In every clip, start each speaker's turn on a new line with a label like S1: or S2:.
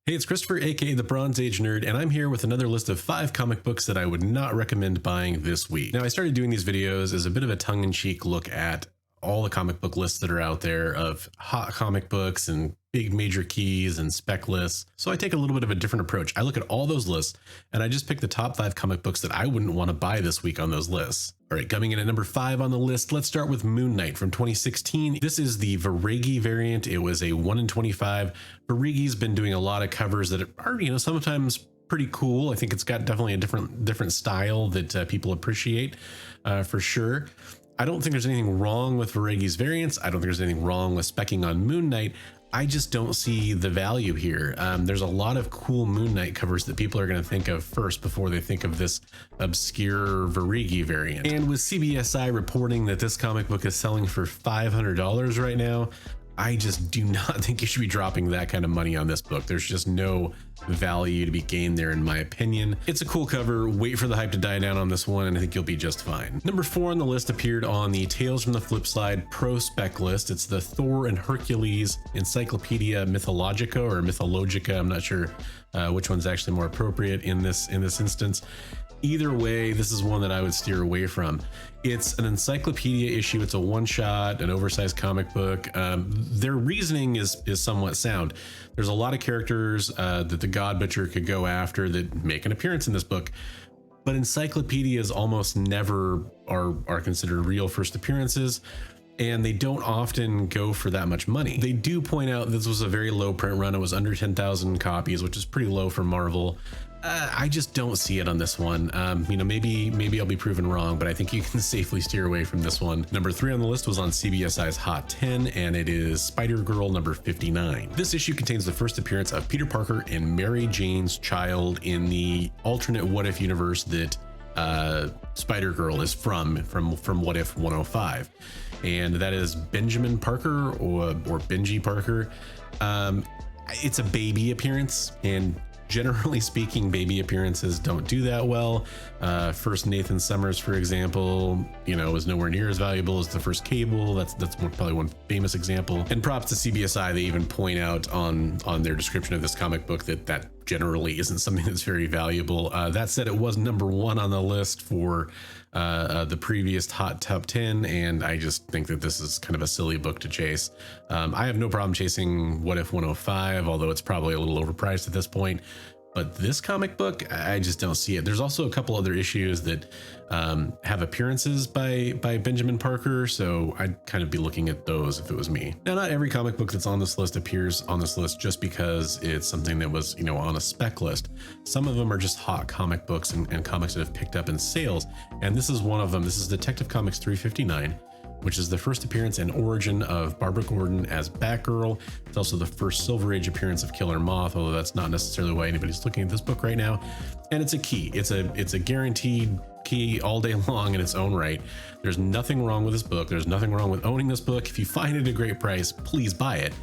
S1: Hey, it's Christopher, aka the Bronze Age Nerd, and I'm here with another list of 5 comic books that I would not recommend buying this week. Now, I started doing these videos as a bit of a tongue-in-cheek look at all the comic book lists that are out there of hot comic books and big major keys and spec lists. So I take a little bit of a different approach. I look at all those lists and I just pick the top 5 comic books that I wouldn't want to buy this week on those lists. All right, coming in at number 5 on the list, let's start with Moon Knight from 2016. This is the Varegi variant. It was a 1 in 25. Varegi's been doing a lot of covers that are, sometimes pretty cool. I think it's got definitely a different style that people appreciate for sure. I don't think there's anything wrong with Varegi's variants. I don't think there's anything wrong with specking on Moon Knight. I just don't see the value here. There's a lot of cool Moon Knight covers that people are going to think of first before they think of this obscure Varegi variant. And with CBSI reporting that this comic book is selling for $500 right now, I just do not think you should be dropping that kind of money on this book. There's just no value to be gained there, in my opinion. It's a cool cover. Wait for the hype to die down on this one, and I think you'll be just fine. Number 4 on the list appeared on the Tales from the Flip Side Pro Spec list. It's the Thor and Hercules Encyclopedia Mythologica or Mythologica. I'm not sure which one's actually more appropriate in this instance. Either way, this is one that I would steer away from. It's an encyclopedia issue. It's a one-shot, an oversized comic book. Their reasoning is somewhat sound. There's a lot of characters that the God Butcher could go after that make an appearance in this book, but encyclopedias almost never are considered real first appearances, and they don't often go for that much money. They do point out this was a very low print run. It was under 10,000 copies, which is pretty low for Marvel. I just don't see it on this one. Maybe I'll be proven wrong, but I think you can safely steer away from this one. Number 3 on the list was on CBSI's Hot 10, and it is Spider-Girl number 59. This issue contains the first appearance of Peter Parker and Mary Jane's child in the alternate What If universe that Spider-Girl is from What If 105. And that is Benjamin Parker or Benji Parker. It's a baby appearance, and generally speaking, baby appearances don't do that well. First Nathan Summers, for example, was nowhere near as valuable as the first Cable. That's probably one famous example. And props to CBSI, they even point out on their description of this comic book that generally isn't something that's very valuable. That said, it was number 1 on the list for the previous Hot Top 10, and I just think that this is kind of a silly book to chase. I have no problem chasing What If 105, although it's probably a little overpriced at this point. But this comic book, I just don't see it. There's also a couple other issues that have appearances by Benjamin Parker, so I'd kind of be looking at those if it was me. Now, not every comic book that's on this list appears on this list just because it's something that was, on a spec list. Some of them are just hot comic books and comics that have picked up in sales, and this is one of them. This is Detective Comics 359. Which is the first appearance and origin of Barbara Gordon as Batgirl. It's also the first Silver Age appearance of Killer Moth, although that's not necessarily why anybody's looking at this book right now. And it's a key. It's a guaranteed key all day long in its own right. There's nothing wrong with this book. There's nothing wrong with owning this book. If you find it at a great price, please buy it.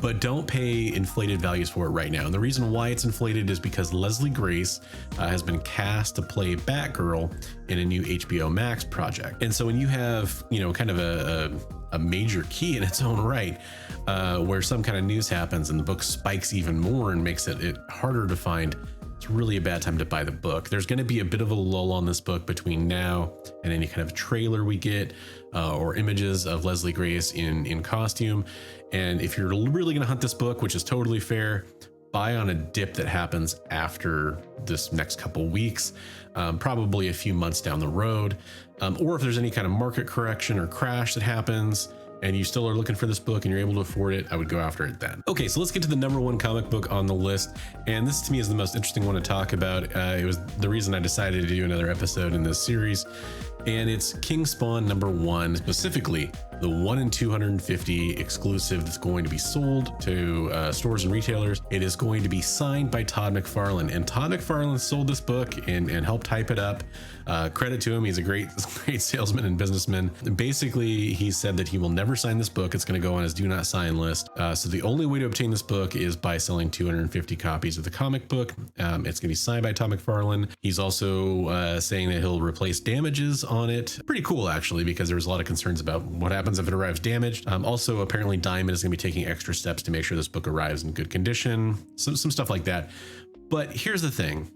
S1: But don't pay inflated values for it right now. And the reason why it's inflated is because Leslie Grace has been cast to play Batgirl in a new HBO Max project. And so when you have, kind of a major key in its own right, where some kind of news happens and the book spikes even more and makes it harder to find, it's really a bad time to buy the book. There's going to be a bit of a lull on this book between now and any kind of trailer we get or images of Leslie Grace in costume. And if you're really going to hunt this book, which is totally fair, buy on a dip that happens after this next couple weeks, probably a few months down the road. Or if there's any kind of market correction or crash that happens, and you still are looking for this book and you're able to afford it, I would go after it then. Okay, so let's get to the number 1 comic book on the list. And this to me is the most interesting one to talk about. It was the reason I decided to do another episode in this series. And it's King Spawn number 1, specifically the 1 in 250 exclusive that's going to be sold to stores and retailers. It is going to be signed by Todd McFarlane, and Todd McFarlane sold this book and helped hype it up. Credit to him, he's a great salesman and businessman. Basically, he said that he will never sign this book. It's going to go on his do not sign list. So the only way to obtain this book is by selling 250 copies of the comic book. It's going to be signed by Todd McFarlane. He's also saying that he'll replace damages on it. Pretty cool, actually, because there was a lot of concerns about what happens happens if it arrives damaged. Also, apparently Diamond is going to be taking extra steps to make sure this book arrives in good condition, some stuff like that. But here's the thing.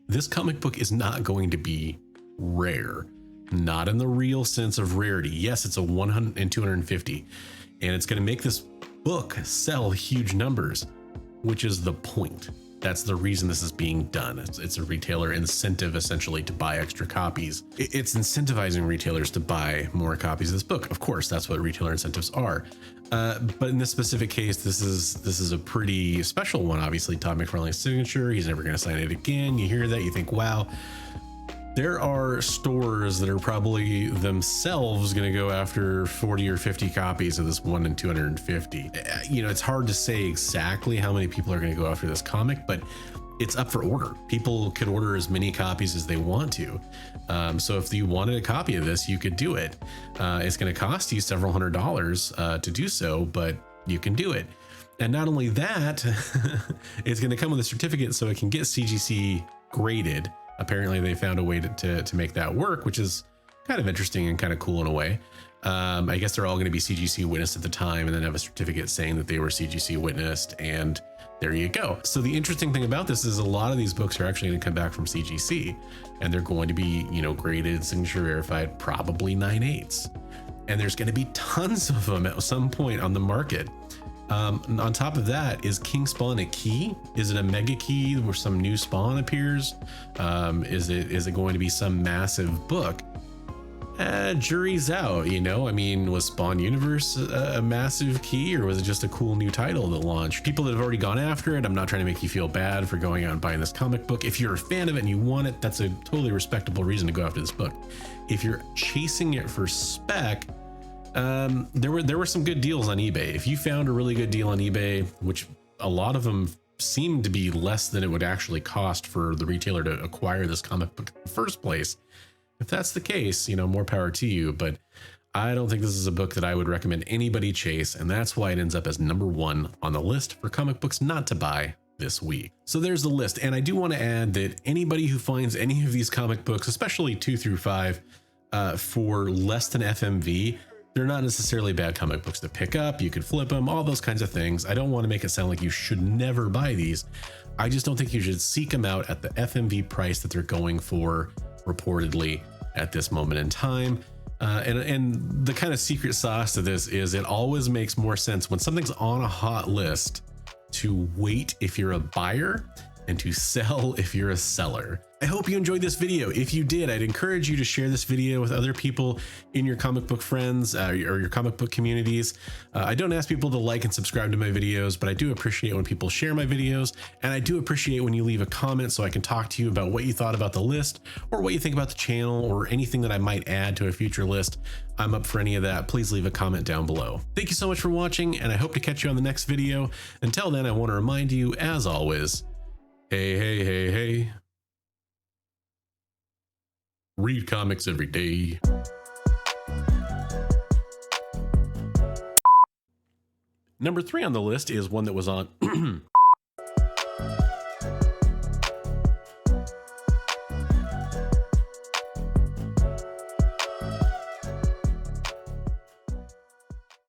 S1: This comic book is not going to be rare, not in the real sense of rarity. Yes, it's a 100 and 250, and it's going to make this book sell huge numbers, which is the point. That's the reason this is being done. It's a retailer incentive essentially to buy extra copies. It's incentivizing retailers to buy more copies of this book. Of course, that's what retailer incentives are. But in this specific case, this is a pretty special one. Obviously, Todd McFarlane's signature. He's never going to sign it again. You hear that, you think, wow. There are stores that are probably themselves going to go after 40 or 50 copies of this 1 in 250. You know, it's hard to say exactly how many people are going to go after this comic, but it's up for order. People could order as many copies as they want to. So if you wanted a copy of this, you could do it. It's going to cost you several $100s to do so, but you can do it. And not only that, it's going to come with a certificate so it can get CGC graded. Apparently they found a way to make that work, which is kind of interesting and kind of cool in a way. I guess they're all going to be CGC witnessed at the time and then have a certificate saying that they were CGC witnessed, and there you go. So the interesting thing about this is a lot of these books are actually going to come back from CGC, and they're going to be, you know, graded, signature verified, probably 9/8. And there's going to be tons of them at some point on the market. On top of that, is King Spawn a key? Is it a mega key where some new Spawn appears? Is it going to be some massive book? Jury's out, you know. I mean, was Spawn Universe a massive key, or was it just a cool new title that launched? People that have already gone after it, I'm not trying to make you feel bad for going out and buying this comic book. If you're a fan of it and you want it, that's a totally respectable reason to go after this book. If you're chasing it for spec, there were some good deals on eBay. If you found a really good deal on eBay, which a lot of them seem to be less than it would actually cost for the retailer to acquire this comic book in the first place, if that's the case, you know, more power to you. But I don't think this is a book that I would recommend anybody chase, and that's why it ends up as #1 on the list for comic books not to buy this week. So there's the list. And I do want to add that anybody who finds any of these comic books, especially 2 through 5, for less than FMV, they're not necessarily bad comic books to pick up. You could flip them, all those kinds of things. I don't want to make it sound like you should never buy these. I just don't think you should seek them out at the FMV price that they're going for reportedly at this moment in time. And the kind of secret sauce to this is it always makes more sense when something's on a hot list to wait if you're a buyer and to sell if you're a seller. I hope you enjoyed this video. If you did, I'd encourage you to share this video with other people in your comic book friends or your comic book communities. I don't ask people to like and subscribe to my videos, but I do appreciate when people share my videos, and I do appreciate when you leave a comment so I can talk to you about what you thought about the list or what you think about the channel or anything that I might add to a future list. I'm up for any of that. Please leave a comment down below. Thank you so much for watching, and I hope to catch you on the next video. Until then, I want to remind you, as always, hey, hey, hey, hey. Read comics every day. Number 3 on the list is one that was on